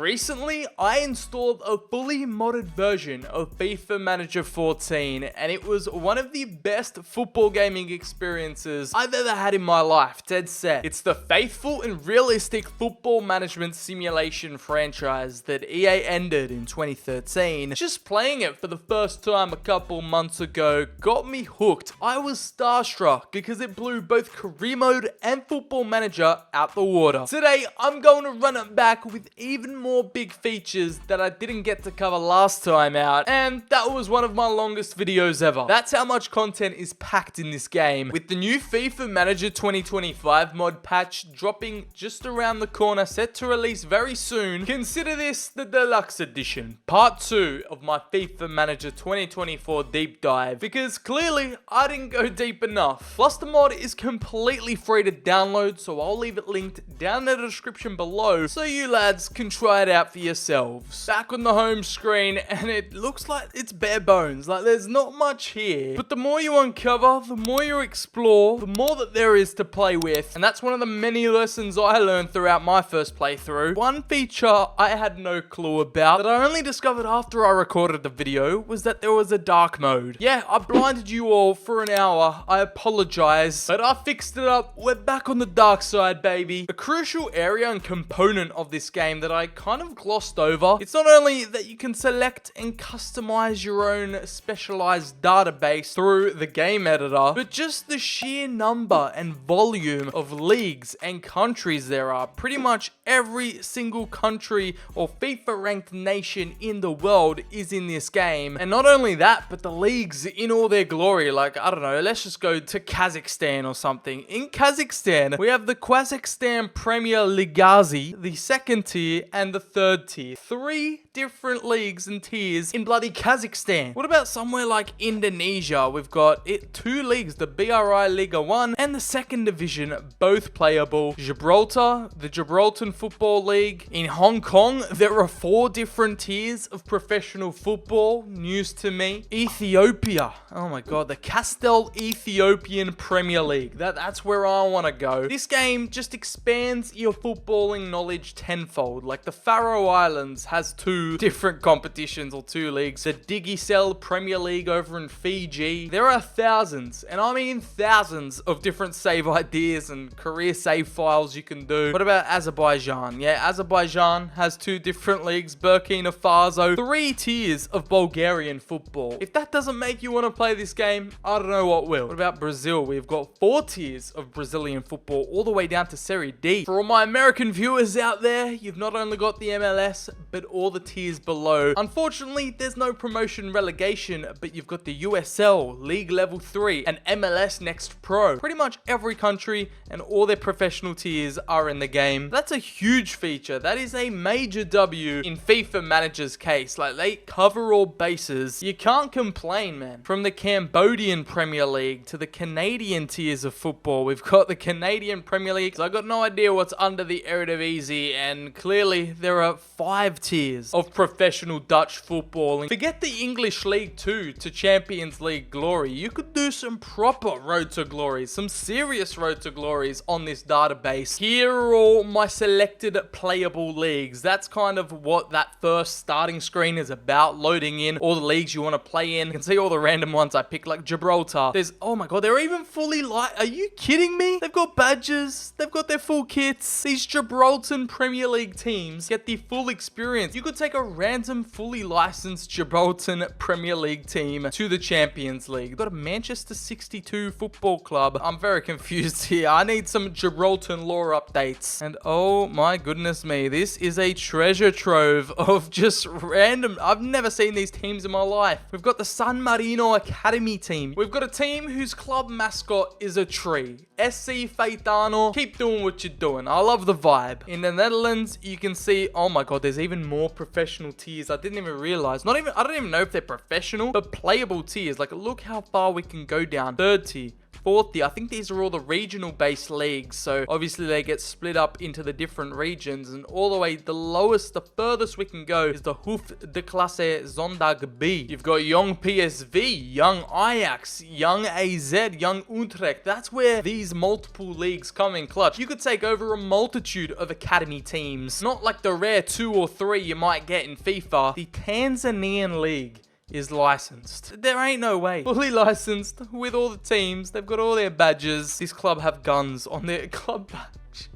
Recently, I installed a fully modded version of FIFA Manager 14, and it was one of the best football gaming experiences I've ever had in my life, dead set. It's the faithful and realistic football management simulation franchise that EA ended in 2013. Just playing it for the first time a couple months ago got me hooked. I was starstruck because it blew both career mode and football manager out the water. Today, I'm going to run it back with even more big features that I didn't get to cover last time out, and that was one of my longest videos ever. That's how much content is packed in this game. With the new FIFA Manager 2025 mod patch dropping just around the corner, set to release very soon, consider this the deluxe edition, part 2 of my FIFA Manager 2024 deep dive, because clearly I didn't go deep enough. Plus the mod is completely free to download, so I'll leave it linked down in the description below so you lads can try it out for yourselves. Back on the home screen, and it looks like it's bare bones. Like, there's not much here, but the more you uncover, the more you explore, the more that there is to play with, and that's one of the many lessons I learned throughout my first playthrough. One feature I had no clue about that I only discovered after I recorded the video was that there was a dark mode. Yeah, I blinded you all for an hour. I apologize, but I fixed it up. We're back on the dark side, baby. A crucial area and component of this game that I kind of glossed over. It's not only that you can select and customize your own specialized database through the game editor, but just the sheer number and volume of leagues and countries there are. Pretty much every single country or FIFA ranked nation in the world is in this game. And not only that, but the leagues in all their glory. Like, I don't know, let's just go to Kazakhstan or something. In Kazakhstan, we have the Kazakhstan Premier Ligazi, the second tier and the third tier. 3 different leagues and tiers in bloody Kazakhstan. What about somewhere like Indonesia? We've got 2 leagues, the BRI Liga 1 and the second division, both playable. Gibraltar, the Gibraltar Football League. In Hong Kong, there are 4 different tiers of professional football. News to me. Ethiopia. Oh my god, the Castel Ethiopian Premier League. That's where I want to go. This game just expands your footballing knowledge tenfold. Like, the Faroe Islands has 2 different competitions or 2 leagues. The Digicel Premier League over in Fiji. There are thousands, and I mean thousands, of different save ideas and career save files you can do. What about Azerbaijan? Yeah, Azerbaijan has 2 different leagues. Burkina Faso, 3 tiers of Bulgarian football. If that doesn't make you want to play this game, I don't know what will. What about Brazil? We've got 4 tiers of Brazilian football, all the way down to Serie D. For all my American viewers out there, you've not only got the MLS, but all the tiers below. Unfortunately, there's no promotion relegation, but you've got the USL, League Level 3, and MLS Next Pro. Pretty much every country and all their professional tiers are in the game. That's a huge feature. That is a major W in FIFA Manager's case. Like, they cover all bases. You can't complain, man. From the Cambodian Premier League to the Canadian tiers of football, we've got the Canadian Premier League. So I got no idea what's under the Eredivisie, and clearly there are 5 tiers of professional Dutch football. And forget the English League 2 to Champions League glory. You could do some proper road to glory, some serious road to glories on this database. Here are all my selected playable leagues. That's kind of what that first starting screen is about, loading in all the leagues you want to play in. You can see all the random ones I picked, like Gibraltar. There's, oh my god, they're even fully are you kidding me? They've got badges, they've got their full kits. These Gibraltar Premier League teams get the full experience. You could take a random fully licensed Gibraltar Premier League team to the Champions League. Got a Manchester 62 football club. I'm very confused here. I need some Gibraltar lore updates. And oh my goodness me, this is a treasure trove of just random. I've never seen these teams in my life. We've got the San Marino Academy team. We've got a team whose club mascot is a tree. SC Faetano, keep doing what you're doing. I love the vibe. In the Netherlands, you can see, oh my god, there's even more professional tiers. I didn't even realize. I don't even know if they're professional, but playable tiers. Like, look how far we can go down. 3rd tier, fourth tier. I think these are all the regional based leagues. So obviously they get split up into the different regions, and all the way the lowest, the furthest we can go is the Hoofdklasse Zondag B. You've got Young PSV, Young Ajax, Young AZ, Young Utrecht. That's where these multiple leagues come in clutch. You could take over a multitude of academy teams, not like the rare 2 or 3 you might get in FIFA. The Tanzanian league is licensed. There ain't no way. Fully licensed with all the teams. They've got all their badges. This club have guns on their club badge.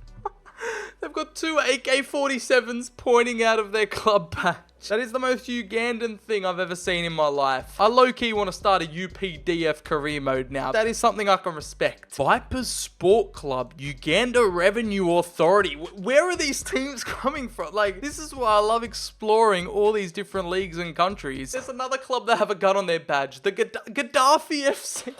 They've got 2 AK-47s pointing out of their club badge. That is the most Ugandan thing I've ever seen in my life. I low-key want to start a UPDF career mode now. That is something I can respect. Vipers Sport Club, Uganda Revenue Authority. Where are these teams coming from? Like, this is why I love exploring all these different leagues and countries. There's another club that have a gun on their badge. The Gaddafi FC.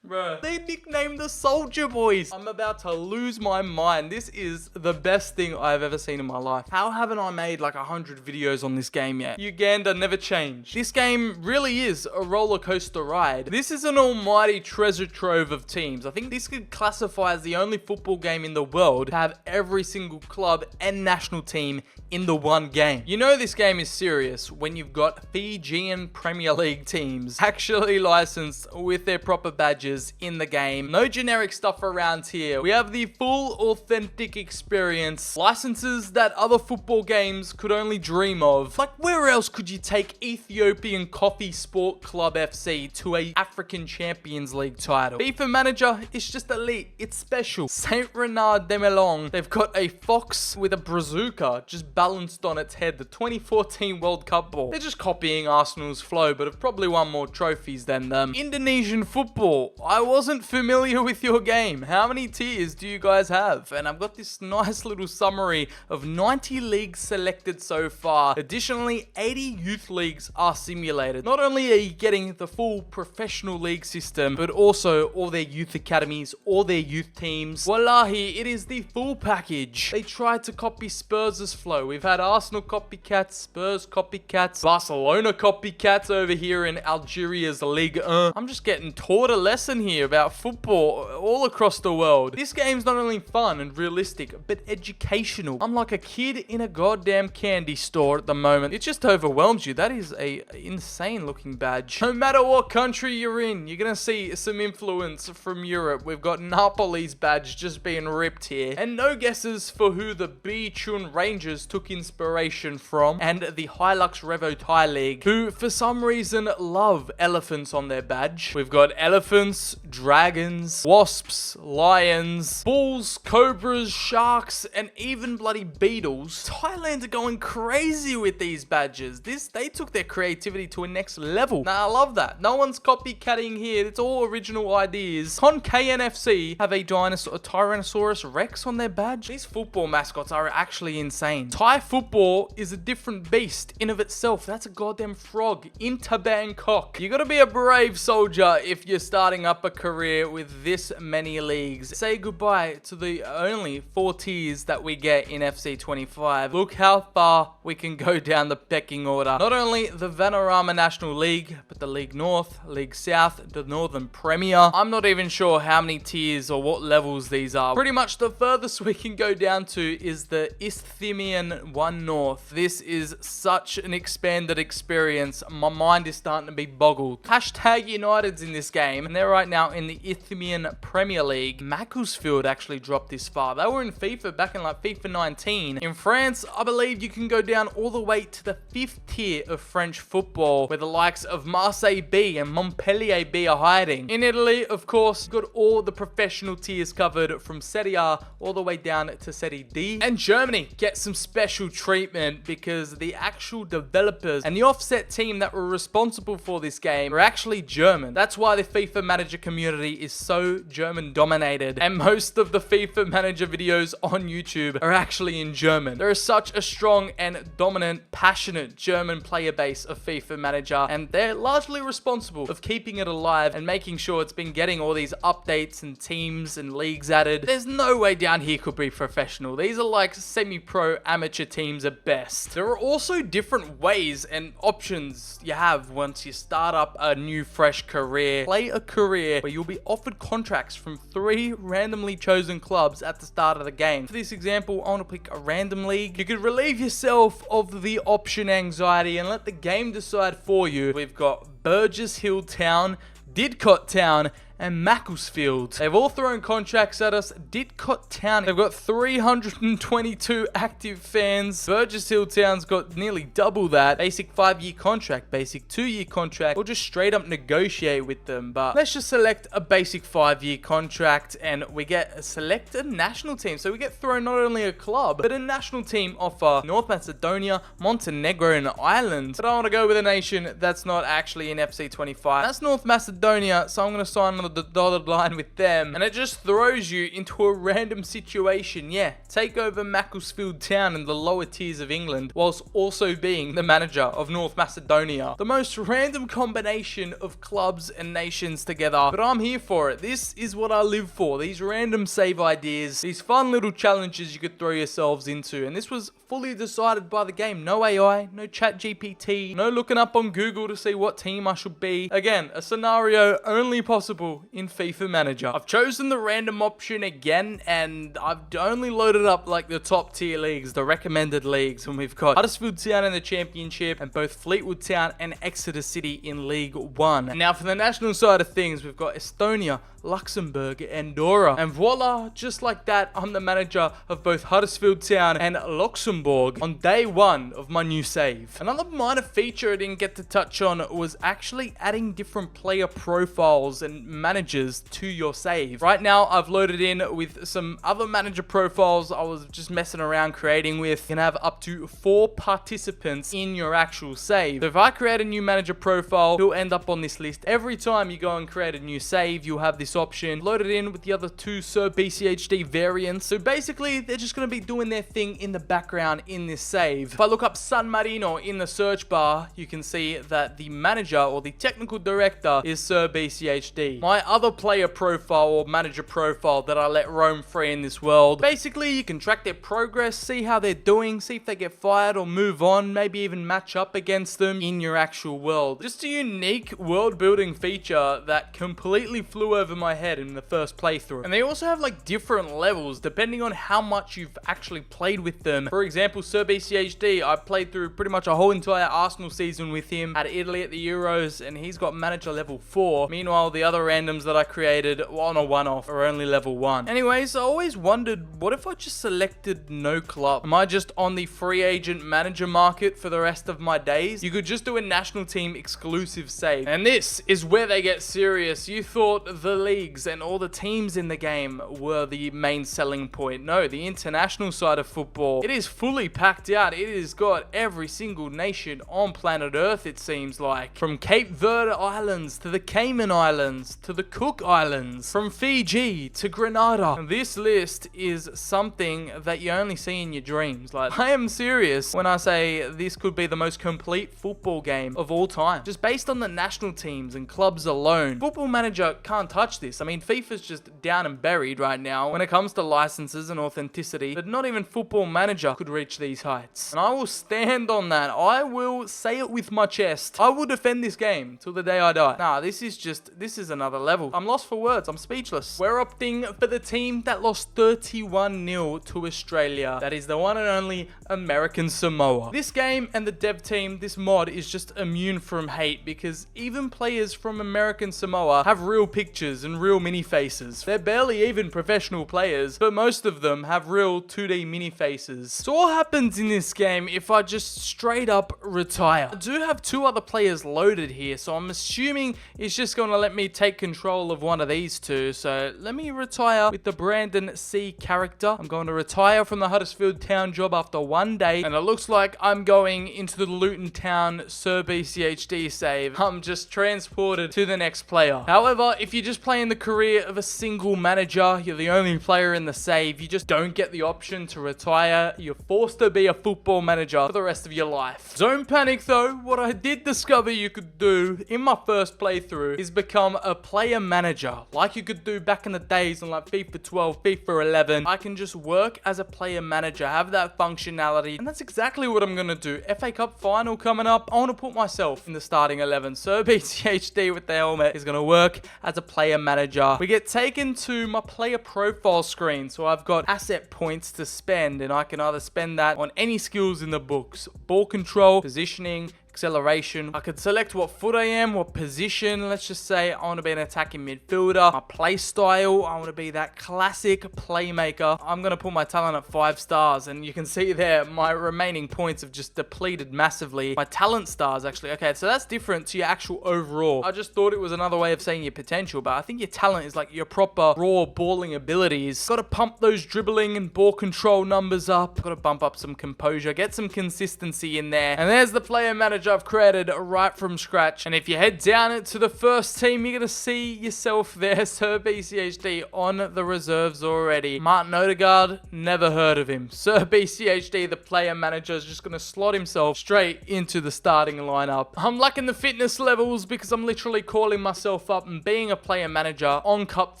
Bruh. They nicknamed the Soldier Boys. I'm about to lose my mind. This is the best thing I've ever seen in my life. How haven't I made like 100 videos on this game yet? Uganda never changed. This game really is a roller coaster ride. This is an almighty treasure trove of teams. I think this could classify as the only football game in the world to have every single club and national team in the one game. You know this game is serious when you've got Fijian Premier League teams actually licensed with their proper badges in the game. No generic stuff around here. We have the full authentic experience. Licenses that other football games could only dream of. Like, where else could you take Ethiopian Coffee Sport Club FC to a African Champions League title? FIFA Manager is just elite. It's special. Saint Renard de Melong. They've got a fox with a bazooka just balanced on its head. The 2014 World Cup ball. They're just copying Arsenal's flow, but have probably won more trophies than them. Indonesian football. I wasn't familiar with your game. How many tiers do you guys have? And I've got this nice little summary of 90 leagues selected so far. Additionally, 80 youth leagues are simulated. Not only are you getting the full professional league system, but also all their youth academies, all their youth teams. Wallahi, it is the full package. They tried to copy Spurs' flow. We've had Arsenal copycats, Spurs copycats, Barcelona copycats over here in Algeria's Ligue 1. I'm just getting taught a lesson here about football all across the world. This game's not only fun and realistic, but educational. I'm like a kid in a goddamn candy store at the moment. It just overwhelms you. That is a insane looking badge. No matter what country you're in, you're gonna see some influence from Europe. We've got Napoli's badge just being ripped here. And no guesses for who the Bichun Rangers took inspiration from, and the Hilux Revo Thai League, who for some reason love elephants on their badge. We've got elephants, dragons, wasps, lions, bulls, cobras, sharks, and even bloody beetles. Thailand are going crazy with these badges. They took their creativity to a next level. Now I love that. No one's copycatting here. It's all original ideas. Con KNFC have a Tyrannosaurus Rex on their badge. These football mascots are actually insane. Thai football is a different beast in of itself. That's a goddamn frog into Bangkok. You gotta be a brave soldier if you're starting up a career with this many leagues. Say goodbye to the only 4 tiers that we get in FC25. Look how far we can go down the pecking order. Not only the Vanarama National League, but the League North, League South, the Northern Premier. I'm not even sure how many tiers or what levels these are. Pretty much the furthest we can go down to is the Isthmian 1 North. This is such an expanded experience. My mind is starting to be boggled. Hashtag United's in this game, and they're right now in the Isthmian Premier League. Macclesfield actually dropped this far. They were in FIFA back in like FIFA 19. In France, I believe you can go down all the way to the 5th tier of French football, where the likes of Marseille B and Montpellier B are hiding. In Italy, of course, got all the professional tiers covered from Serie A all the way down to Serie D. And Germany gets some special treatment because the actual developers and the offset team that were responsible for this game are actually German. That's why the FIFA Manager Manager community is so German dominated, and most of the FIFA Manager videos on YouTube are actually in German. There is such a strong and dominant, passionate German player base of FIFA Manager, and they're largely responsible of keeping it alive and making sure it's been getting all these updates and teams and leagues added. There's no way down here could be professional. These are like semi-pro amateur teams at best. There are also different ways and options you have once you start up a new fresh career. Play a career where you'll be offered contracts from 3 randomly chosen clubs at the start of the game. For this example, I want to pick a random league. You could relieve yourself of the option anxiety and let the game decide for you. We've got Burgess Hill Town, Didcot Town, and Macclesfield. They've all thrown contracts at us. Didcot Town, they've got 322 active fans. Burgess Hill Town's got nearly double that. Basic 5-year contract, basic 2-year contract, or just straight up negotiate with them. But let's just select a basic 5-year contract and we get select a national team. So we get thrown not only a club, but a national team offer North Macedonia, Montenegro, and Ireland. But I want to go with a nation that's not actually in FC25. That's North Macedonia, so I'm going to sign on the dotted line with them, and it just throws you into a random situation. Yeah, take over Macclesfield Town in the lower tiers of England whilst also being the manager of North Macedonia. The most random combination of clubs and nations together, but I'm here for it. This is what I live for. These random save ideas, these fun little challenges you could throw yourselves into, and this was fully decided by the game. No AI, no chat GPT, no looking up on Google to see what team I should be. Again, a scenario only possible in FIFA Manager. I've chosen the random option again, and I've only loaded up like the top tier leagues, the recommended leagues, and we've got Huddersfield Town in the Championship and both Fleetwood Town and Exeter City in League 1. And now for the national side of things, we've got Estonia, Luxembourg, Andorra, and voila, just like that, I'm the manager of both Huddersfield Town and Luxembourg on day 1 of my new save. Another minor feature I didn't get to touch on was actually adding different player profiles and managers to your save. Right now, I've loaded in with some other manager profiles I was just messing around creating with. You can have up to 4 participants in your actual save. So if I create a new manager profile, he'll end up on this list. Every time you go and create a new save, you'll have this option loaded in with the other 2 BCHD variants. So basically, they're just going to be doing their thing in the background in this save. If I look up San Marino in the search bar, you can see that the manager or the technical director is BCHD. My other player profile or manager profile that I let roam free in this world. Basically, you can track their progress, see how they're doing, see if they get fired or move on, maybe even match up against them in your actual world. Just a unique world building feature that completely flew over my head in the first playthrough. And they also have like different levels depending on how much you've actually played with them. For example, BCHD, I played through pretty much a whole entire Arsenal season with him, had Italy at the Euros, and he's got manager level 4. Meanwhile, the other randoms that I created on a one-off are only level 1. Anyways, I always wondered, what if I just selected no club? Am I just on the free agent manager market for the rest of my days? You could just do a national team exclusive save. And this is where they get serious. You thought the leagues and all the teams in the game were the main selling point. No, the international side of football, it is fully packed out. It has got every single nation on planet Earth, it seems like. From Cape Verde Islands to the Cayman Islands to the Cook Islands, from Fiji to Grenada. And this list is something that you only see in your dreams. Like, I am serious when I say this could be the most complete football game of all time. Just based on the national teams and clubs alone, Football Manager can't touch this. I mean, FIFA's just down and buried right now when it comes to licenses and authenticity, but not even Football Manager could reach these heights. And I will stand on that. I will say it with my chest. I will defend this game till the day I die. Nah, this is another level. I'm lost for words. I'm speechless. We're opting for the team that lost 31-0 to Australia. That is the one and only American Samoa. This game and the dev team, this mod is just immune from hate because even players from American Samoa have real pictures and real mini faces. They're barely even professional players, but most of them have real 2D mini faces. So what happens in this game if I just straight up retire? I do have 2 other players loaded here, so I'm assuming it's just going to let me take control of one of these two. So let me retire with the Brandon C character. I'm going to retire from the Huddersfield Town job after 1 day. And it looks like I'm going into the Luton Town Sir BCHD save. I'm just transported to the next player. However, if you're just playing the career of a single manager, you're the only player in the save, you just don't get the option to retire. You're forced to be a football manager for the rest of your life. Don't panic though. What I did discover you could do in my first playthrough is become a player manager, like you could do back in the days on like FIFA 12, FIFA 11. I can just work as a player manager, have that functionality, and that's exactly what I'm going to do. FA Cup final coming up. I want to put myself in the starting 11. Sir BCHD with the helmet is going to work as a player manager. We get taken to my player profile screen, so I've got asset points to spend, and I can either spend that on any skills in the books: ball control, positioning, acceleration. I could select what foot I am, what position. Let's just say I want to be an attacking midfielder. My play style, I want to be that classic playmaker. I'm going to put my talent at 5 stars, and you can see there my remaining points have just depleted massively. My talent stars, actually. Okay, so that's different to your actual overall. I just thought it was another way of saying your potential, but I think your talent is like your proper raw balling abilities. Got to pump those dribbling and ball control numbers up. Got to bump up some composure, get some consistency in there. And there's the player manager I've created right from scratch. And if you head down to the first team, you're going to see yourself there, Sir BCHD on the reserves already. Martin Odegaard, never heard of him. Sir BCHD, the player manager, is just going to slot himself straight into the starting lineup. I'm lacking the fitness levels because I'm literally calling myself up and being a player manager on cup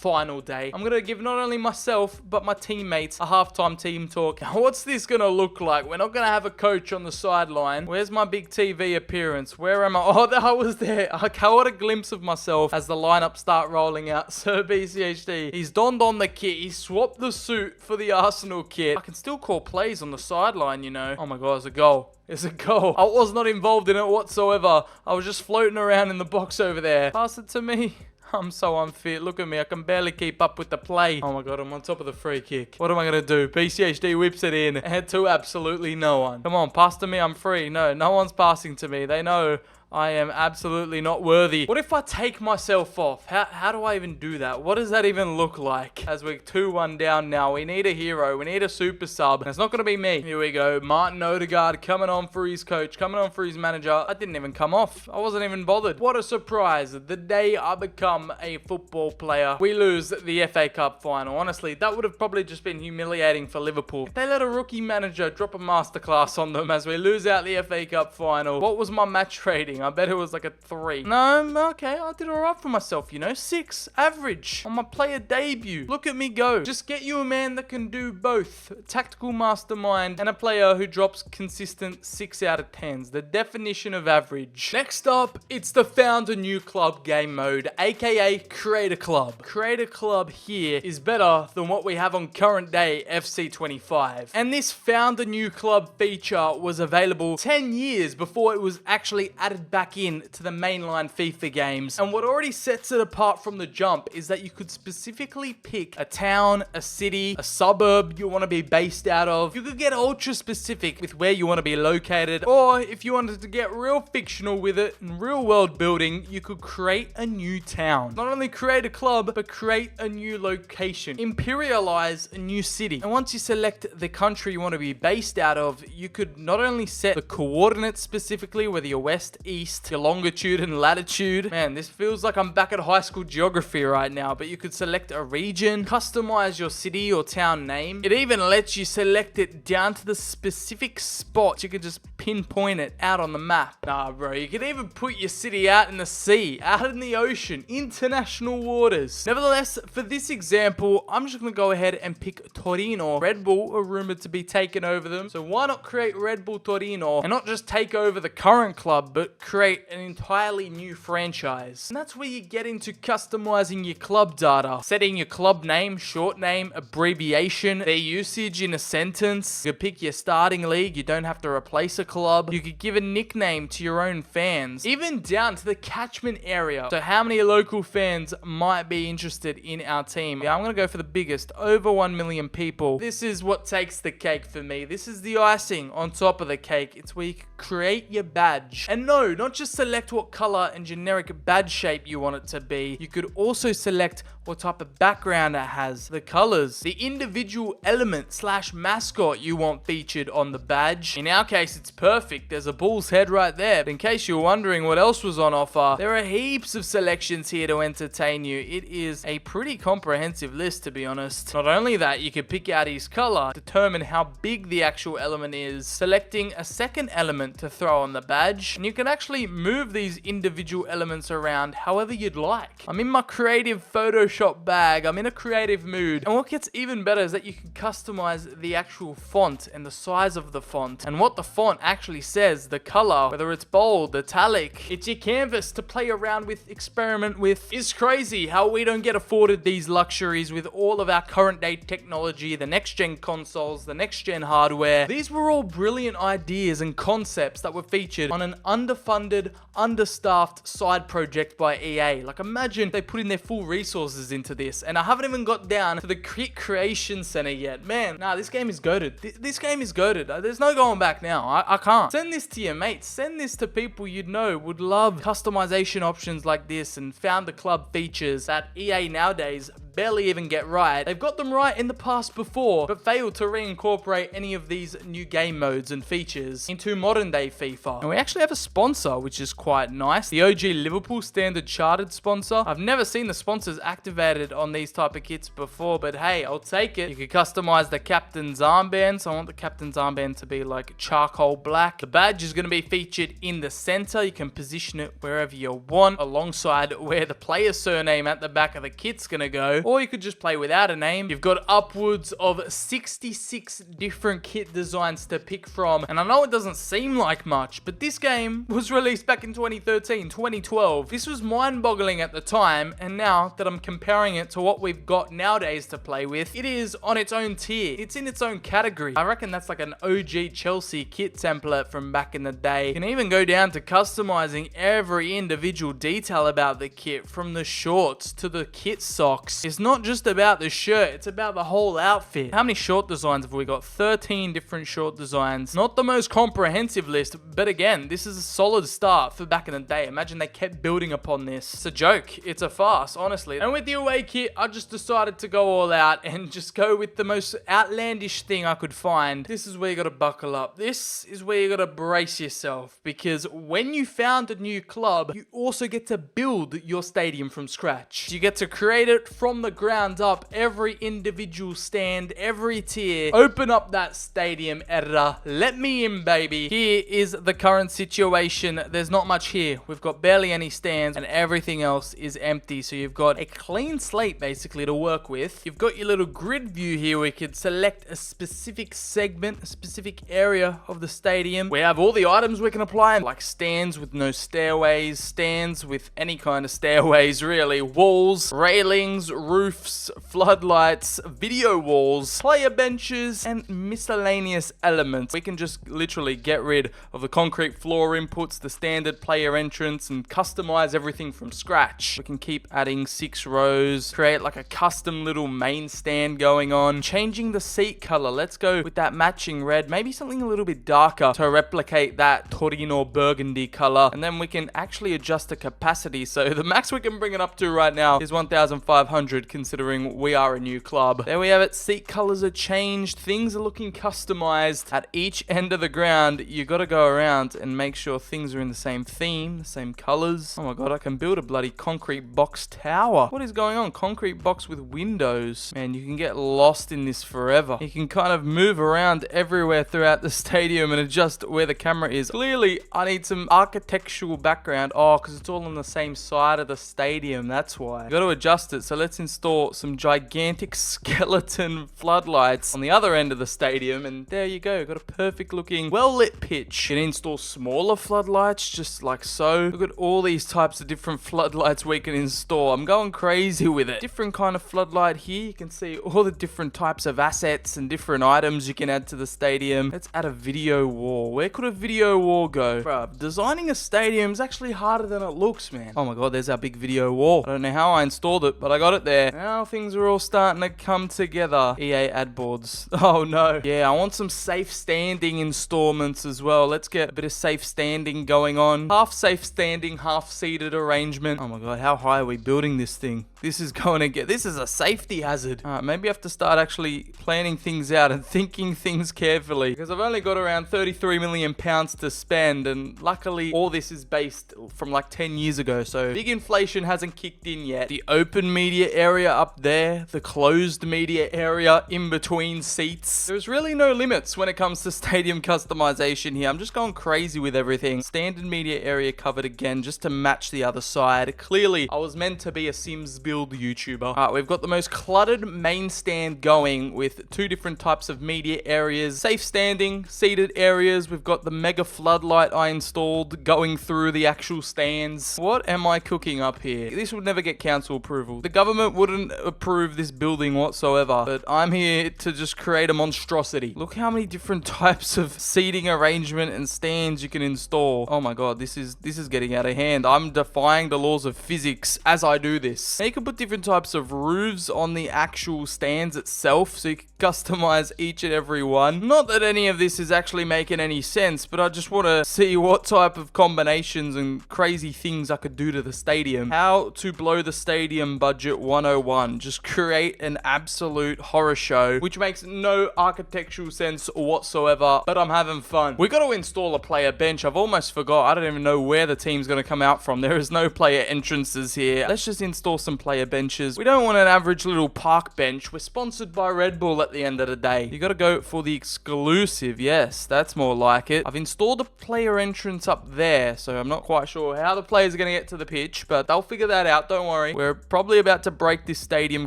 final day. I'm going to give not only myself, but my teammates a halftime team talk. What's this going to look like? We're not going to have a coach on the sideline. Where's my big TV appearance? Where am I? Oh, I was there. I caught a glimpse of myself as the lineup start rolling out. Sir BCHD, he's donned on the kit. He swapped the suit for the Arsenal kit. I can still call plays on the sideline, you know. Oh my god, it's a goal. It's a goal. I was not involved in it whatsoever. I was just floating around in the box over there. Pass it to me. I'm so unfit. Look at me. I can barely keep up with the play. Oh my god, I'm on top of the free kick. What am I going to do? BCHD whips it in. And to absolutely no one. Come on, pass to me. I'm free. No one's passing to me. They know I am absolutely not worthy. What if I take myself off? How do I even do that? What does that even look like? As we're 2-1 down now, we need a hero. We need a super sub. And it's not going to be me. Here we go. Martin Odegaard coming on for his coach, coming on for his manager. I didn't even come off. I wasn't even bothered. What a surprise. The day I become a football player, we lose the FA Cup final. Honestly, that would have probably just been humiliating for Liverpool. If they let a rookie manager drop a masterclass on them as we lose out the FA Cup final. What was my match rating? I bet it was like a 3. No, okay, I did alright for myself, you know. 6, average, on my player debut. Look at me go. Just get you a man that can do both. A tactical mastermind and a player who drops consistent 6 out of 10s. The definition of average. Next up, it's the Found a New Club game mode, aka Create a Club. Create a Club here is better than what we have on current day FC 25. And this Found a New Club feature was available 10 years before it was actually added back in to the mainline FIFA games. And what already sets it apart from the jump is that you could specifically pick a town, a city, a suburb you want to be based out of. You could get ultra specific with where you want to be located, or if you wanted to get real fictional with it and real world building, you could create a new town. Not only create a club, but create a new location. Imperialize a new city. And once you select the country you want to be based out of, you could not only set the coordinates specifically, whether you're west, east, your longitude and latitude. Man, this feels like I'm back at high school geography right now, but you could select a region, customize your city or town name. It even lets you select it down to the specific spot. You could just pinpoint it out on the map. Nah, bro, you could even put your city out in the sea, out in the ocean, international waters. Nevertheless, for this example, I'm just going to go ahead and pick Torino. Red Bull are rumored to be taking over them, so why not create Red Bull Torino and not just take over the current club, but create an entirely new franchise. And that's where you get into customizing your club data, setting your club name, short name, abbreviation, their usage in a sentence. You could pick your starting league. You don't have to replace a club. You could give a nickname to your own fans, even down to the catchment area. So how many local fans might be interested in our team? Yeah, I'm going to go for the biggest, over 1 million people. This is what takes the cake for me. This is the icing on top of the cake. It's where you can create your badge. And no, not just select what color and generic badge shape you want it to be, you could also select what type of background it has, the colors, the individual element / mascot you want featured on the badge. In our case, it's perfect. There's a bull's head right there. But in case you're wondering what else was on offer, there are heaps of selections here to entertain you. It is a pretty comprehensive list, to be honest. Not only that, you can pick out his color, determine how big the actual element is, selecting a second element to throw on the badge, and you can actually move these individual elements around however you'd like. I'm in my creative Photoshop bag. I'm in a creative mood. And what gets even better is that you can customize the actual font and the size of the font and what the font actually says, the color, whether it's bold, italic. It's your canvas to play around with, experiment with. It's crazy how we don't get afforded these luxuries with all of our current day technology, the next gen consoles, the next gen hardware. These were all brilliant ideas and concepts that were featured on an underfunded, understaffed side project by EA. Like, imagine they put in their full resources into this, and I haven't even got down to the Kit Creation Center yet. Man, nah, this game is goated. This game is goated. There's no going back now. I can't. Send this to your mates. Send this to people you'd know would love customization options like this and found the club features that EA nowadays barely even get right. They've got them right in the past before, but failed to reincorporate any of these new game modes and features into modern day FIFA. And we actually have a sponsor, which is quite nice. The OG Liverpool Standard Chartered sponsor. I've never seen the sponsors activated on these type of kits before, but hey, I'll take it. You can customize the captain's armband, so I want the captain's armband to be like charcoal black. The badge is going to be featured in the center. You can position it wherever you want, alongside where the player's surname at the back of the kit's going to go. Or you could just play without a name. You've got upwards of 66 different kit designs to pick from. And I know it doesn't seem like much, but this game was released back in 2013, 2012. This was mind-boggling at the time, and now that I'm comparing it to what we've got nowadays to play with, it is on its own tier. It's in its own category. I reckon that's like an OG Chelsea kit template from back in the day. You can even go down to customizing every individual detail about the kit, from the shorts to the kit socks. It's not just about the shirt, it's about the whole outfit. How many short designs have we got? 13 different short designs. Not the most comprehensive list, but again, this is a solid start for back in the day. Imagine they kept building upon this. It's a joke. It's a farce, honestly. And with the away kit, I just decided to go all out and just go with the most outlandish thing I could find. This is where you gotta buckle up. This is where you gotta brace yourself, because when you found a new club, you also get to build your stadium from scratch. You get to create it from the ground up, every individual stand, every tier. Open up that stadium editor. Let me in, baby. Here is the current situation. There's not much here. We've got barely any stands, and everything else is empty. So you've got a clean slate basically to work with. You've got your little grid view here where you could select a specific segment, a specific area of the stadium. We have all the items we can apply, like stands with no stairways, stands with any kind of stairways really, walls, railings, roofs, floodlights, video walls, player benches, and miscellaneous elements. We can just literally get rid of the concrete floor inputs, the standard player entrance, and customize everything from scratch. We can keep adding 6 rows, create like a custom little main stand going on, changing the seat color. Let's go with that matching red, maybe something a little bit darker to replicate that Torino burgundy color. And then we can actually adjust the capacity. So the max we can bring it up to right now is 1,500, considering we are a new club. There we have it. Seat colors are changed. Things are looking customized. At each end of the ground, you got to go around and make sure things are in the same theme, the same colors. Oh my god, I can build a bloody concrete box tower. What is going on? Concrete box with windows. Man, you can get lost in this forever. You can kind of move around everywhere throughout the stadium and adjust where the camera is. Clearly, I need some architectural background. Oh, because it's all on the same side of the stadium. That's why. You got to adjust it. So let's install some gigantic skeleton floodlights on the other end of the stadium, and there you go. Got a perfect looking, well-lit pitch. You can install smaller floodlights, just like so. Look at all these types of different floodlights we can install. I'm going crazy with it. Different kind of floodlight here. You can see all the different types of assets and different items you can add to the stadium. Let's add a video wall. Where could a video wall go? Bruh, designing a stadium is actually harder than it looks, man. Oh my god, there's our big video wall. I don't know how I installed it, but I got it there. there. Now things are all starting to come together. EA ad boards. Oh no. Yeah, I want some safe standing installments as well. Let's get a bit of safe standing going on. Half safe standing, half seated arrangement. Oh my god, how high are we building this thing? This is a safety hazard. Maybe I have to start actually planning things out and thinking things carefully, because I've only got around 33 million pounds to spend, and luckily all this is based from like 10 years ago, so big inflation hasn't kicked in yet. The open media area up there, the closed media area in between seats. There's really no limits when it comes to stadium customization here. I'm just going crazy with everything. Standard media area covered again just to match the other side. Clearly, I was meant to be a Sims build YouTuber. Alright, we've got the most cluttered main stand going with two different types of media areas. Safe standing, seated areas. We've got the mega floodlight I installed going through the actual stands. What am I cooking up here? This would never get council approval. The government wouldn't approve this building whatsoever, but I'm here to just create a monstrosity. Look how many different types of seating arrangement and stands you can install. Oh my god, this is getting out of hand. I'm defying the laws of physics as I do this. Now you can put different types of roofs on the actual stands itself, so you can customize each and every one. Not that any of this is actually making any sense, but I just want to see what type of combinations and crazy things I could do to the stadium. How to blow the stadium budget 101. Just create an absolute horror show, which makes no architectural sense whatsoever, but I'm having fun. We got to install a player bench. I've almost forgot. I don't even know where the team's going to come out from. There is no player entrances here. Let's just install some player benches. We don't want an average little park bench. We're sponsored by Red Bull at the end of the day. You got to go for the exclusive. Yes, that's more like it. I've installed a player entrance up there, so I'm not quite sure how the players are going to get to the pitch, but they'll figure that out. Don't worry. We're probably about to break this stadium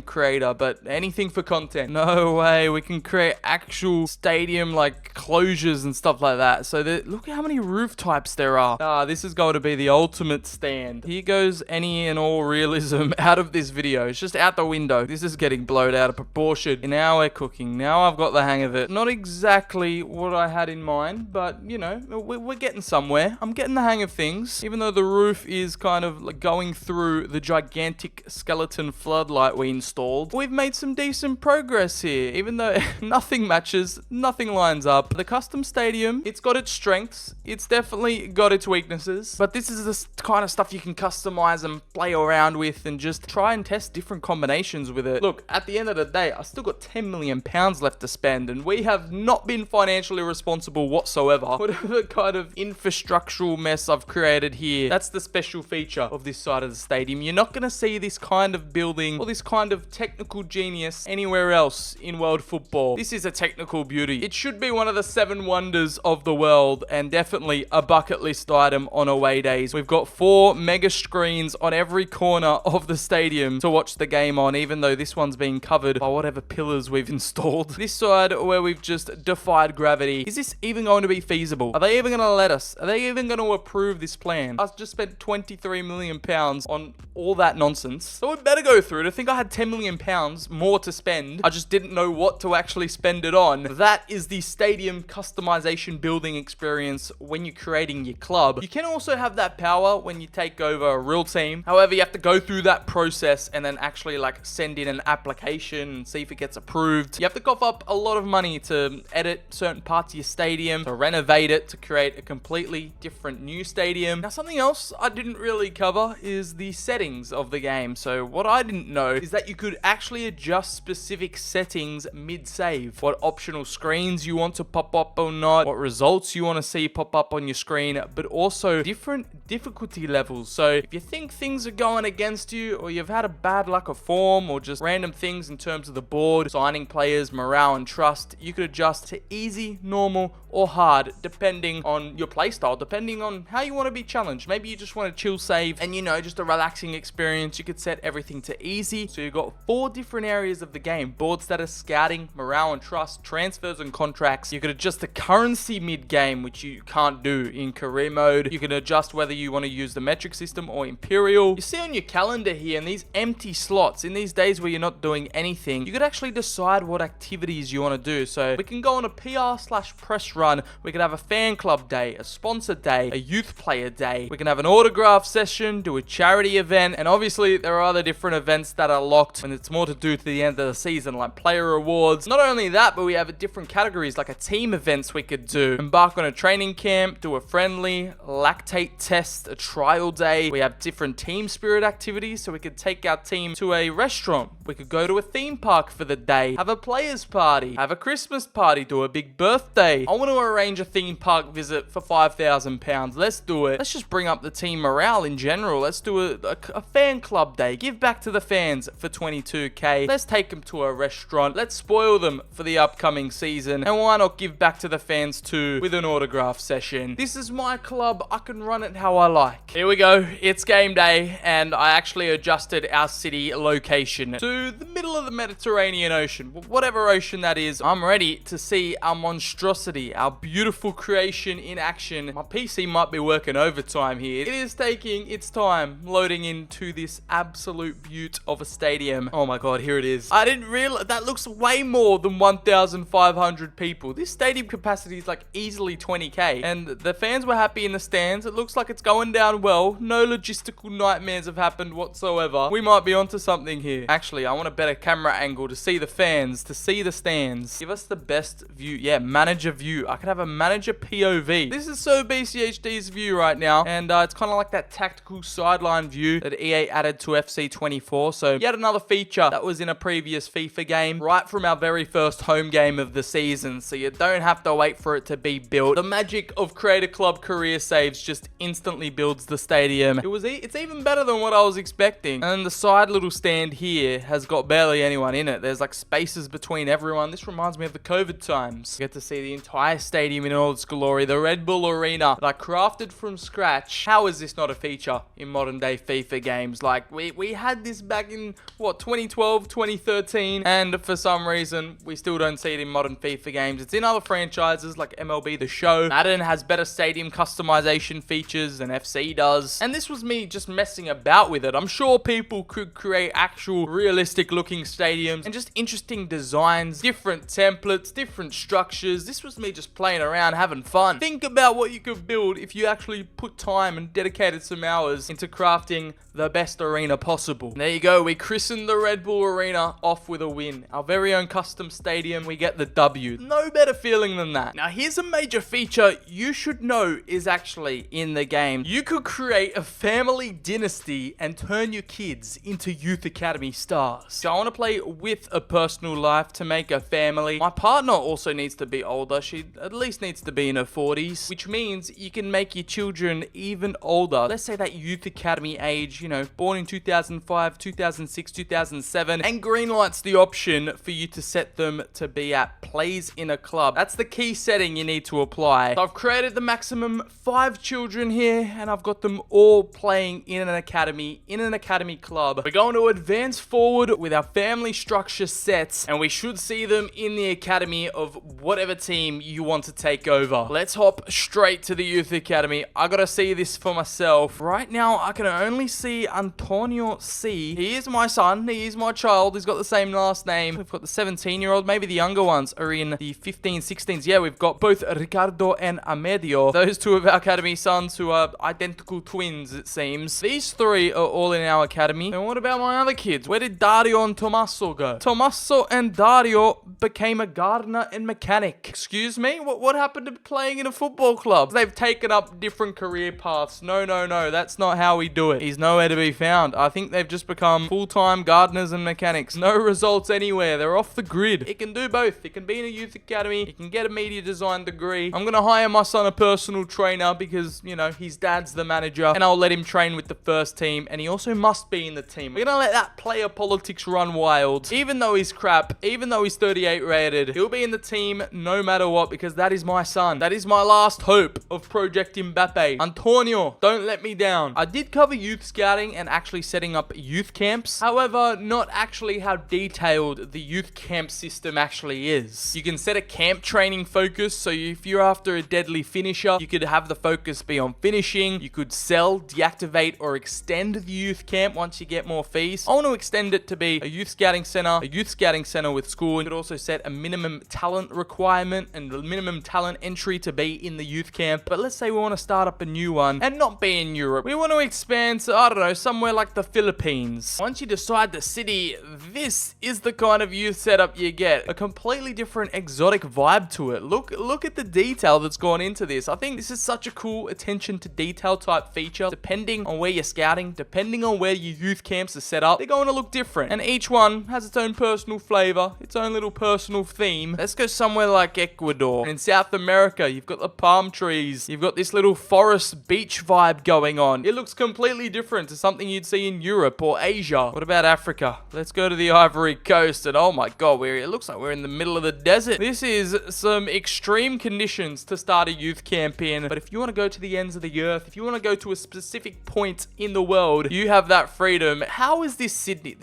creator, but anything for content. No way. We can create actual stadium like closures and stuff like that. So look how many roof types there are. This is going to be the ultimate stand. Here goes any and all realism out of this video. It's just out the window. This is getting blown out of proportion. And now we're cooking. Now I've got the hang of it. Not exactly what I had in mind, but you know, we're getting somewhere. I'm getting the hang of things. Even though the roof is kind of like going through the gigantic skeleton floodlight we installed, we've made some decent progress here. Even though nothing matches, nothing lines up. The custom stadium, it's got its strengths. It's definitely got its weaknesses. But this is the kind of stuff you can customize and play around with and just try and test different combinations with it. Look, at the end of the day, I still got 10 million pounds left to spend, and we have not been financially responsible whatsoever. Whatever kind of infrastructural mess I've created here, that's the special feature of this side of the stadium. You're not going to see this kind of building or this kind of technical genius anywhere else in world football. This is a technical beauty. It should be one of the 7 wonders of the world, and definitely a bucket list item on away days. We've got 4 mega screens on every corner of the stadium to watch the game on, even though this one's being covered by whatever pillars we've installed. This side where we've just defied gravity. Is this even going to be feasible? Are they even going to let us? Are they even going to approve this plan? I just spent 23 million pounds on all that nonsense, so we better go through it. I think I had 10 million pounds more to spend. I just didn't know what to actually spend it on. That is the stadium customization building experience when you're creating your club. You can also have that power when you take over a real team. However, you have to go through that process and then actually like send in an application and see if it gets approved. You have to cough up a lot of money to edit certain parts of your stadium, to renovate it, to create a completely different new stadium. Now, something else I didn't really cover is the settings of the game. So what I didn't know is that you could actually adjust specific settings mid-save. What optional screens you want to pop up or not, what results you want to see pop up on your screen, but also different difficulty levels. So if you think things are going against you, or you've had a bad luck of form, or just random things in terms of the board, signing players, morale and trust, you could adjust to easy, normal, or hard, depending on your playstyle, depending on how you want to be challenged. Maybe you just want to chill save and, you know, just a relaxing experience. You could set everything to easy. So you've got 4 different areas of the game: board status, scouting, morale and trust, transfers and contracts. You could adjust the currency mid-game, which you can't do in career mode. You can adjust whether you want to use the metric system or imperial. You see on your calendar here, and these these empty slots, in these days where you're not doing anything, you could actually decide what activities you want to do. So we can go on a PR/press run, we could have a fan club day, a sponsor day, a youth player day, we can have an autograph session, do a charity event, and obviously there are other different events that are locked when it's more to do to the end of the season, like player awards. Not only that, but we have different categories like a team events we could do, embark on a training camp, do a friendly, lactate test, a trial day. We have different team spirit activities, so we could take our team to a restaurant, we could go to a theme park for the day, have a players party, have a Christmas party, do a big birthday. I want to arrange a theme park visit for £5,000. Let's do it. Let's just bring up the team morale in general. Let's do a fan club day, give back to the fans for 22k. Let's take them to a restaurant, let's spoil them for the upcoming season, and why not give back to the fans too with an autograph session. This is my club, I can run it how I like. Here we go, it's game day, and I actually adjusted our city location to the middle of the Mediterranean Ocean, whatever ocean that is. I'm ready to see our monstrosity, our beautiful creation in action. My PC might be working overtime here. It is taking its time loading into this absolute beaut of a stadium. Oh my god, here it is. I didn't realize that looks way more than 1,500 people. This stadium capacity is like easily 20k, and the fans were happy in the stands. It looks like it's going down well. No logistical nightmares have happened whatsoever. We might be onto something here. Actually, I want a better camera angle to see the fans, to see the stands. Give us the best view. Yeah, manager view. I could have a manager POV. This is so BCHD's view right now, and it's kind of like that tactical sideline view that EA added to FC24. So yet another feature that was in a previous FIFA game, right from our very first home game of the season, so you don't have to wait for it to be built. The magic of Creator Club career saves just instantly builds the stadium. It's even better than what I was expecting. And the side little stand here has got barely anyone in it. There's like spaces between everyone. This reminds me of the COVID times. You get to see the entire stadium in all its glory. The Red Bull Arena that I crafted from scratch. How is this not a feature in modern day FIFA games? Like we had this back in what, 2012, 2013, and for some reason we still don't see it in modern FIFA games. It's in other franchises like MLB The Show. Madden has better stadium customization features than FC does, and this was me just messing about with it. I'm sure people could create actual realistic looking stadiums and just interesting designs, different templates, different structures. This was me just playing around, having fun. Think about what you could build if you actually put time and dedicated some hours into crafting the best arena possible. There you go, we christened the Red Bull Arena off with a win. Our very own custom stadium, we get the W. No better feeling than that. Now here's a major feature you should know is actually in the game. You could create a family dynasty and turn your kids into youth academy stars. So I want to play with a personal life to make a family. My partner also needs to be older. She at least needs to be in her 40s, which means you can make your children even older. Let's say that youth academy age, you know, born in 2005, 2006, 2007, and greenlights the option for you to set them to be at plays in a club. That's the key setting you need to apply. So I've created the maximum 5 children here, and I've got them all playing in an academy club. We're going to advance forward with our family structure sets, and we should see them in the academy of whatever team you want to take over. Let's hop straight to the youth academy. I gotta see this for myself. Right now, I can only see Antonio C. He is my son. He is my child. He's got the same last name. We've got the 17-year-old. Maybe the younger ones are in the 15, 16s. Yeah, we've got both Ricardo and Amedio. Those two of our academy sons who are identical twins, it seems. These 3 are all in our academy. And what about my other kids? Where did Dario and Tommaso go? Tommaso and Dario became a gardener and mechanic. Excuse me? What happened to playing in a football club? They've taken up different career paths. No, that's not how we do it. He's nowhere to be found. I think they've just become full-time gardeners and mechanics. No results anywhere. They're off the grid. It can do both. It can be in a youth academy. It can get a media design degree. I'm gonna hire my son a personal trainer because, you know, his dad's the manager, and I'll let him train with the first team, and he also must be in the team. We're gonna let that player politics run wild. Even though he's crap, even though he's 38 rated, he'll be in the team no matter what, because that is my son. That is my last hope of Project Mbappe. Antonio, don't let me down. I did cover youth scouting and actually setting up youth camps. However, not actually how detailed the youth camp system actually is. You can set a camp training focus, so if you're after a deadly finisher, you could have the focus be on finishing. You could sell, deactivate, or extend the youth camp once you get more fees. I want to extend it to be a youth scouting center with school. You could also set a minimum talent requirement and the minimum talent entry to be in the youth camp. But let's say we want to start up a new one and not be in Europe. We want to expand to, I don't know, somewhere like the Philippines. Once you decide the city, this is the kind of youth setup you get. A completely different exotic vibe to it. Look at the detail that's gone into this. I think this is such a cool attention to detail type feature. Depending on where you're scouting, depending on where your youth camps are set up, they're going to look different. And each one has its own personal flavor, its own little personal theme. Let's go somewhere like Ecuador. In South America, you've got the palm trees. You've got this little forest beach vibe going on. It looks completely different to something you'd see in Europe or Asia. What about Africa? Let's go to the Ivory Coast, and oh my god, it looks like we're in the middle of the desert. This is some extreme conditions to start a youth camp in, but if you want to go to the ends of the earth, if you want to go to a specific point in the world, you have that freedom. How is this Sydney?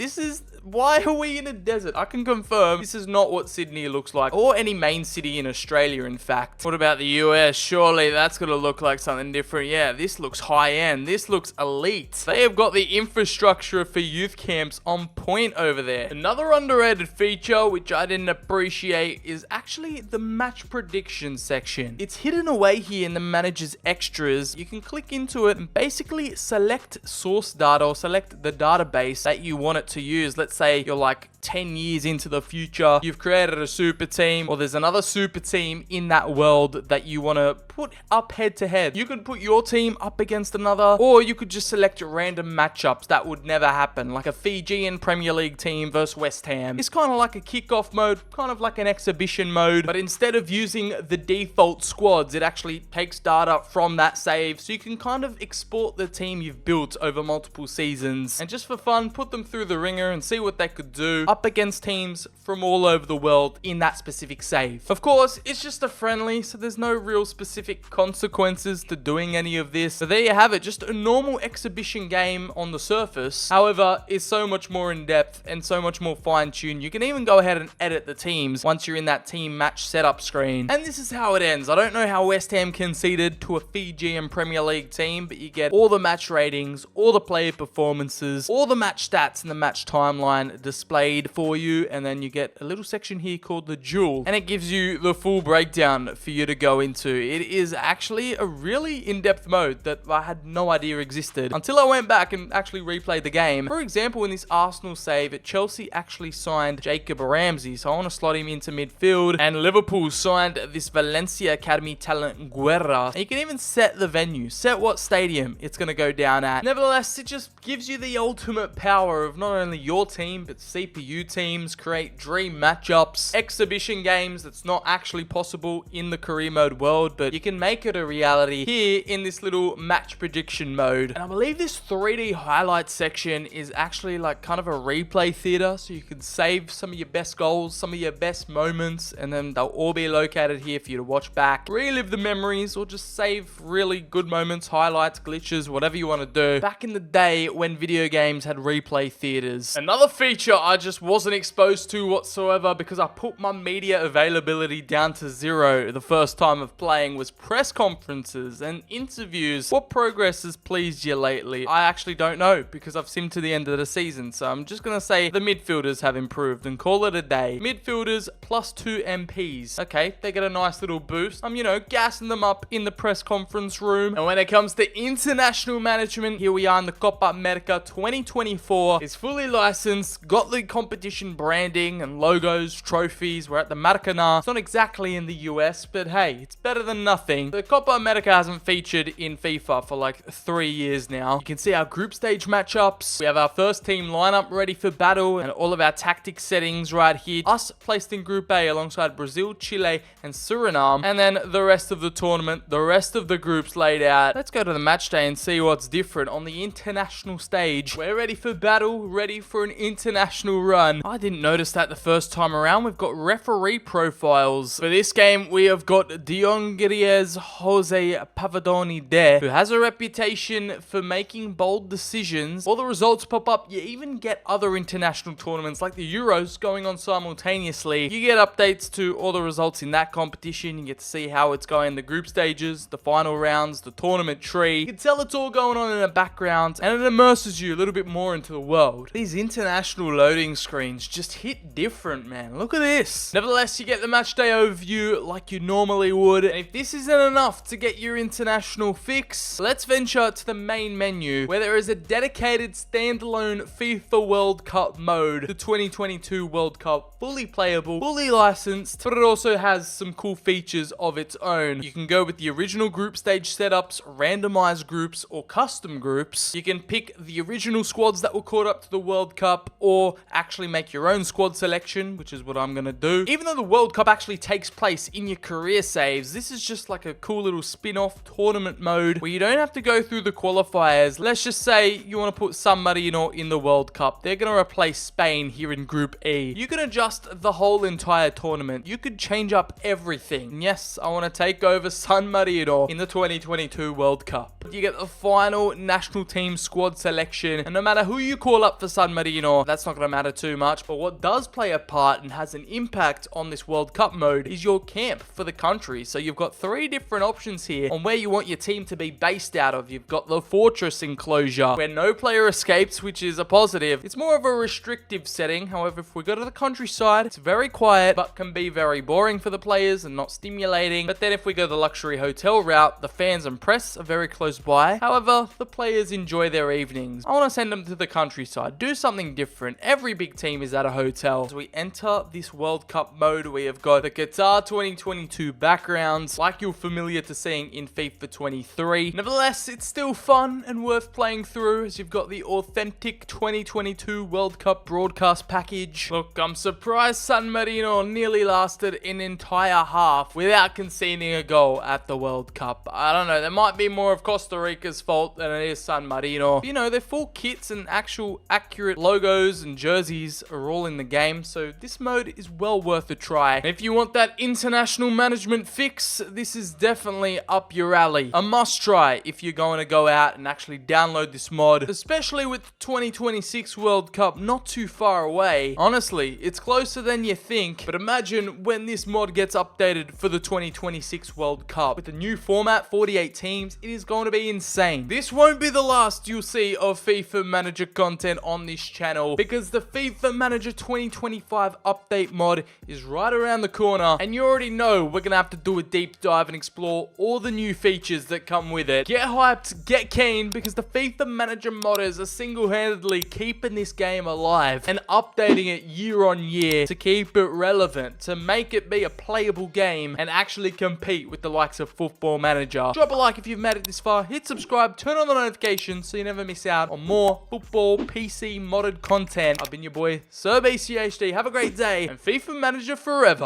Why are we in a desert? I can confirm this is not what Sydney looks like, or any main city in Australia, in fact. What about the US? Surely that's gonna look like something different. Yeah, this looks high-end. This looks elite. They have got the infrastructure for youth camps on point over there. Another underrated feature, which I didn't appreciate, is actually the match prediction section. It's hidden away here in the manager's extras. You can click into it and basically select source data, or select the database that you want it to use. Let's say you're like 10 years into the future, you've created a super team, or there's another super team in that world that you want to put up head to head. You could put your team up against another, or you could just select random matchups that would never happen, like a Fijian Premier League team versus West Ham. It's kind of like a kickoff mode, kind of like an exhibition mode, but instead of using the default squads, it actually takes data from that save, so you can kind of export the team you've built over multiple seasons, and just for fun, put them through the ringer and see what they could do up against teams from all over the world in that specific save. Of course, it's just a friendly, so there's no real specific consequences to doing any of this. So there you have it, just a normal exhibition game on the surface. However, it's so much more in depth and so much more fine-tuned. You can even go ahead and edit the teams once you're in that team match setup screen. And this is how it ends. I don't know how West Ham conceded to a Fijian Premier League team, but you get all the match ratings, all the player performances, all the match stats and the match timeline displayed for you, and then you get a little section here called the Jewel, and it gives you the full breakdown for you to go into. It is actually a really in-depth mode that I had no idea existed until I went back and actually replayed the game. For example, in this Arsenal save, Chelsea actually signed Jacob Ramsey, so I want to slot him into midfield, and Liverpool signed this Valencia Academy talent Guerra. And you can even set the venue, set what stadium it's going to go down at. Nevertheless, it just gives you the ultimate power of not only your team, but CPU teams, create dream matchups, exhibition games that's not actually possible in the career mode world, but you can make it a reality here in this little match prediction mode. And I believe this 3D highlight section is actually like kind of a replay theater, so you can save some of your best goals, some of your best moments, and then they'll all be located here for you to watch back, relive the memories, or just save really good moments, highlights, glitches, whatever you want to do. Back in the day when video games had replay theaters. Another feature I just wasn't exposed to whatsoever because I put my media availability down to 0 the first time of playing was press conferences and interviews. What progress has pleased you lately? I actually don't know because I've simmed to the end of the season, so I'm just gonna say the midfielders have improved and call it a day. Midfielders plus 2 MPs. Okay, they get a nice little boost. I'm, gassing them up in the press conference room. And when it comes to international management, here we are in the CopaAmerica 2024. It's fully licensed, got the competition branding and logos, trophies. We're at the Maracanã. It's not exactly in the US, but hey, it's better than nothing. The CopaAmerica hasn't featured in FIFA for like 3 years now. You can see our group stage matchups. We have our first team lineup ready for battle and all of our tactics settings right here. Us placed in Group A alongside Brazil, Chile, and Suriname. And then the rest of the tournament, the rest of the groups laid out. Let's go to the match day and see what's different on the international stage. We're ready for battle, ready for an international run. I didn't notice that the first time around. We've got referee profiles. For this game, we have got Organise here's Jose Pavadoni there, who has a reputation for making bold decisions. All the results pop up. You even get other international tournaments like the Euros going on simultaneously. You get updates to all the results in that competition. You get to see how it's going, the group stages, the final rounds, the tournament tree. You can tell it's all going on in the background, and it immerses you a little bit more into the world. These international loading screens just hit different, man. Look at this. Nevertheless, you get the match day overview like you normally would. And if this isn't enough to get your international fix, let's venture to the main menu, where there is a dedicated standalone FIFA World Cup mode, the 2022 World Cup, fully playable, fully licensed, but it also has some cool features of its own. You can go with the original group stage setups, randomized groups, or custom groups. You can pick the original squads that were caught up to the World Cup, or actually make your own squad selection, which is what I'm gonna do. Even though the World Cup actually takes place in your career saves, this is just like a cool little spin-off tournament mode where you don't have to go through the qualifiers. Let's just say you want to put San Marino in the World Cup. They're gonna replace Spain here in Group E. You can adjust the whole entire tournament. You could change up everything. And yes, I want to take over San Marino in the 2022 World Cup. You get the final national team squad selection, and no matter who you call up for San Marino, that's not going to matter too much. But what does play a part and has an impact on this World Cup mode is your camp for the country. So you've got 3 different options here on where you want your team to be based out of. You've got the fortress enclosure, where no player escapes, which is a positive. It's more of a restrictive setting. However, if we go to the countryside, it's very quiet, but can be very boring for the players and not stimulating. But then if we go the luxury hotel route, the fans and press are very close by. However, the players enjoy their evenings. I want to send them to the countryside. Do something different. Every big team is at a hotel. As we enter this World Cup mode, we have got the Qatar 2022 backgrounds, like you're familiar to seeing in FIFA 23. Nevertheless, it's still fun and worth playing through, as you've got the authentic 2022 World Cup broadcast package. Look, I'm surprised San Marino nearly lasted an entire half without conceding a goal at the World Cup. I don't know, there might be more of Costa Rica's fault than it is San Marino. You know, their full kits and actual accurate logos and jerseys are all in the game, so this mode is well worth a try. And if you want that international management fix, this is definitely up your alley. A must try if you're going to go out and actually download this mod, especially with the 2026 World Cup not too far away. Honestly, it's closer than you think, but imagine when this mod gets updated for the 2026 World Cup. With the new format, 48 teams, it is going to be insane. This won't be the last you'll see of FIFA Manager content on this channel, because the FIFA Manager 2025 update mod is right around the corner, and you already know we're gonna have to do a deep dive and explore all the new features that come with it. Get hyped, get keen, because the FIFA Manager modders are single-handedly keeping this game alive and updating it year on year to keep it relevant, to make it be a playable game and actually compete with the likes of Football Manager. Drop a like if you've made it this far, hit subscribe, turn on the notifications so you never miss out on more football PC modded content. I've been your boy, Sir BCHD. Have a great day, and FIFA Manager forever.